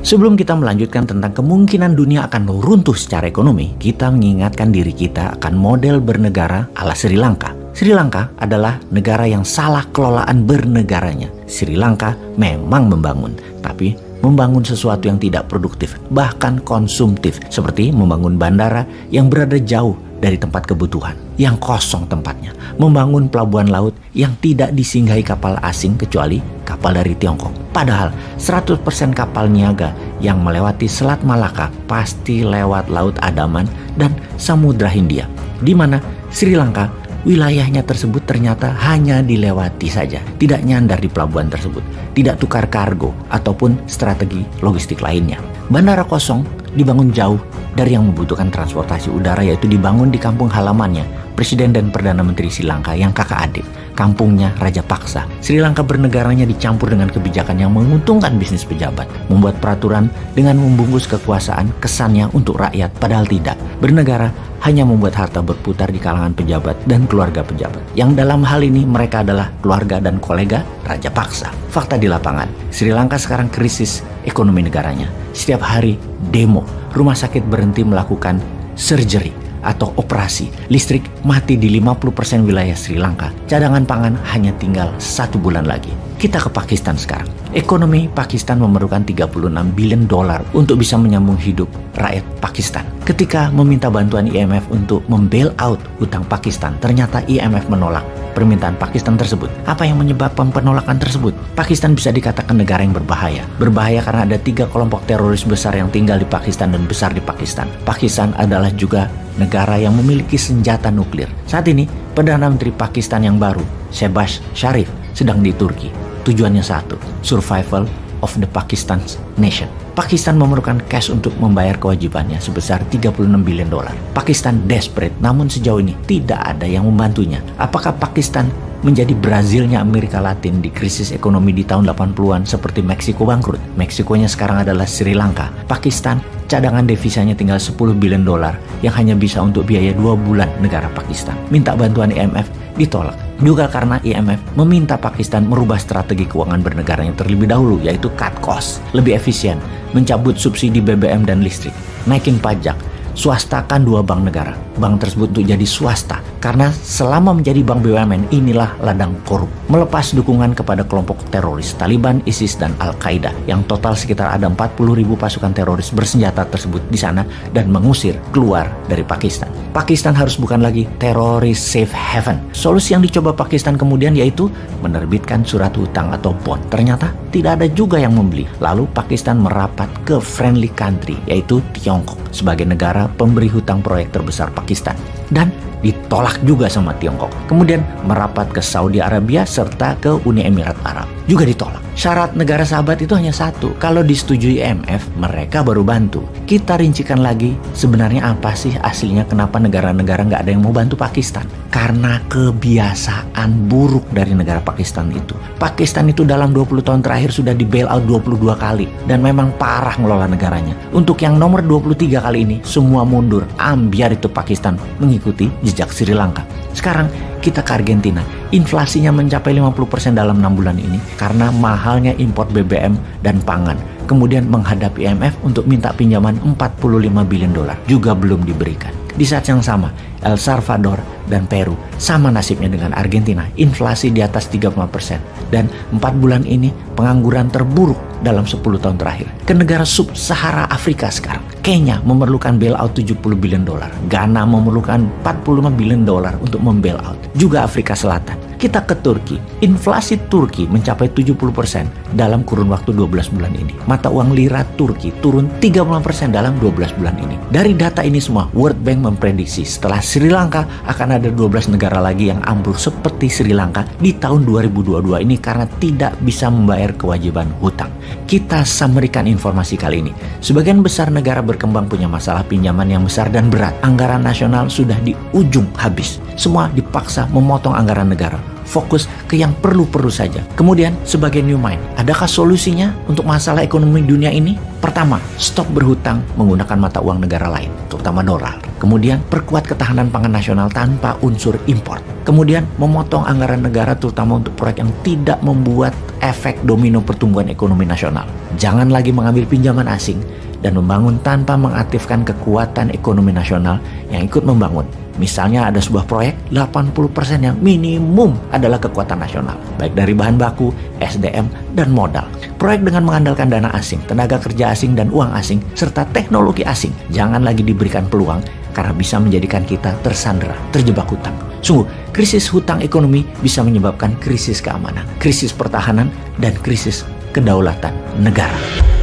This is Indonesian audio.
Sebelum kita melanjutkan tentang kemungkinan dunia akan runtuh secara ekonomi, kita mengingatkan diri kita akan model bernegara ala Sri Lanka. Sri Lanka adalah negara yang salah kelolaan bernegaranya. Sri Lanka memang membangun, tapi membangun sesuatu yang tidak produktif, bahkan konsumtif, seperti membangun bandara yang berada jauh dari tempat kebutuhan, yang kosong tempatnya, membangun pelabuhan laut yang tidak disinggahi kapal asing kecuali kapal dari Tiongkok. Padahal 100% kapal niaga yang melewati Selat Malaka pasti lewat Laut Andaman dan Samudra Hindia, di mana Sri Lanka wilayahnya tersebut ternyata hanya dilewati saja, tidak nyandar di pelabuhan tersebut, tidak tukar kargo ataupun strategi logistik lainnya. Bandara kosong dibangun jauh dari yang membutuhkan transportasi udara, yaitu dibangun di kampung halamannya Presiden dan Perdana Menteri Sri Lanka yang kakak adik, kampungnya Raja Paksa. Sri Lanka bernegaranya dicampur dengan kebijakan yang menguntungkan bisnis pejabat, membuat peraturan dengan membungkus kekuasaan kesannya untuk rakyat, padahal tidak. Bernegara hanya membuat harta berputar di kalangan pejabat dan keluarga pejabat, yang dalam hal ini mereka adalah keluarga dan kolega Raja Paksa. Fakta di lapangan, Sri Lanka sekarang krisis ekonomi negaranya. Setiap hari demo, rumah sakit berhenti melakukan surgery atau operasi, listrik mati di 50% wilayah Sri Lanka, cadangan pangan hanya tinggal 1 bulan lagi. Kita ke Pakistan sekarang. Ekonomi Pakistan memerlukan 36 billion dolar untuk bisa menyambung hidup rakyat Pakistan. Ketika meminta bantuan IMF untuk membail out hutang Pakistan, ternyata IMF menolak permintaan Pakistan tersebut. Apa yang menyebabkan penolakan tersebut? Pakistan bisa dikatakan negara yang berbahaya. Berbahaya karena ada 3 kelompok teroris besar yang tinggal di Pakistan dan besar di Pakistan. Pakistan adalah juga negara yang memiliki senjata nuklir. Saat ini, Perdana Menteri Pakistan yang baru, Shehbaz Sharif, sedang di Turki. Tujuannya satu, survival of the Pakistan nation. Pakistan memerlukan cash untuk membayar kewajibannya sebesar 36 billion dolar. Pakistan desperate, namun sejauh ini tidak ada yang membantunya. Apakah Pakistan menjadi Brazilnya Amerika Latin di krisis ekonomi di tahun 80-an seperti Meksiko bangkrut? Meksikonya sekarang adalah Sri Lanka. Pakistan cadangan devisanya tinggal 10 billion dolar yang hanya bisa untuk biaya 2 bulan negara Pakistan. Minta bantuan IMF ditolak. Juga karena IMF meminta Pakistan merubah strategi keuangan bernegaranya terlebih dahulu, yaitu cut cost, lebih efisien, mencabut subsidi BBM dan listrik, naikin pajak, swastakan 2 bank negara. Bank tersebut untuk jadi swasta karena selama menjadi bank BUMN inilah ladang korup. Melepas dukungan kepada kelompok teroris Taliban, ISIS, dan Al-Qaeda yang total sekitar ada 40.000 pasukan teroris bersenjata tersebut di sana dan mengusir keluar dari Pakistan. Pakistan harus bukan lagi teroris safe haven. Solusi yang dicoba Pakistan kemudian yaitu menerbitkan surat hutang atau bond. Ternyata tidak ada juga yang membeli. Lalu Pakistan merapat ke friendly country yaitu Tiongkok sebagai negara pemberi hutang proyek terbesar Pakistan dan ditolak juga sama Tiongkok. Kemudian merapat ke Saudi Arabia serta ke Uni Emirat Arab, juga ditolak. Syarat negara sahabat itu hanya satu, kalau disetujui IMF mereka baru bantu. Kita rincikan lagi sebenarnya apa sih aslinya kenapa negara-negara nggak ada yang mau bantu Pakistan. Karena kebiasaan buruk dari negara Pakistan itu. Pakistan itu dalam 20 tahun terakhir sudah di bail out 22 kali dan memang parah ngelola negaranya. Untuk yang nomor 23 kali ini semua mundur, ambiar itu Pakistan mengikuti jejak Sri Lanka. Sekarang kita ke Argentina. Inflasinya mencapai 50% dalam 6 bulan ini karena mahalnya impor BBM dan pangan. Kemudian menghadap IMF untuk minta pinjaman 45 billion dolar. Juga belum diberikan. Di saat yang sama, El Salvador dan Peru sama nasibnya dengan Argentina. Inflasi di atas 35%. Dan 4 bulan ini pengangguran terburuk dalam 10 tahun terakhir. Ke negara sub-Sahara Afrika sekarang. Kenya memerlukan bailout 70 billion dolar. Ghana memerlukan 45 billion dolar untuk membailout. Juga Afrika Selatan. Kita ke Turki. Inflasi Turki mencapai 70% dalam kurun waktu 12 bulan ini. Mata uang lira Turki turun 30% dalam 12 bulan ini. Dari data ini semua, World Bank memprediksi setelah Sri Lanka akan ada 12 negara lagi yang ambruk seperti Sri Lanka di tahun 2022 ini karena tidak bisa membayar kewajiban hutang. Kita summary-kan informasi kali ini. Sebagian besar negara berkembang punya masalah pinjaman yang besar dan berat. Anggaran nasional sudah di ujung habis. Semua dipaksa memotong anggaran negara. Fokus ke yang perlu-perlu saja. Kemudian sebagai new mind, adakah solusinya untuk masalah ekonomi dunia ini? Pertama, stop berhutang menggunakan mata uang negara lain, terutama dolar. Kemudian perkuat ketahanan pangan nasional tanpa unsur impor. Kemudian memotong anggaran negara terutama untuk proyek yang tidak membuat efek domino pertumbuhan ekonomi nasional. Jangan lagi mengambil pinjaman asing dan membangun tanpa mengaktifkan kekuatan ekonomi nasional yang ikut membangun. Misalnya ada sebuah proyek, 80% yang minimum adalah kekuatan nasional, baik dari bahan baku, SDM, dan modal. Proyek dengan mengandalkan dana asing, tenaga kerja asing, dan uang asing, serta teknologi asing, jangan lagi diberikan peluang karena bisa menjadikan kita tersandera, terjebak hutang. Sungguh, krisis hutang ekonomi bisa menyebabkan krisis keamanan, krisis pertahanan, dan krisis kedaulatan negara.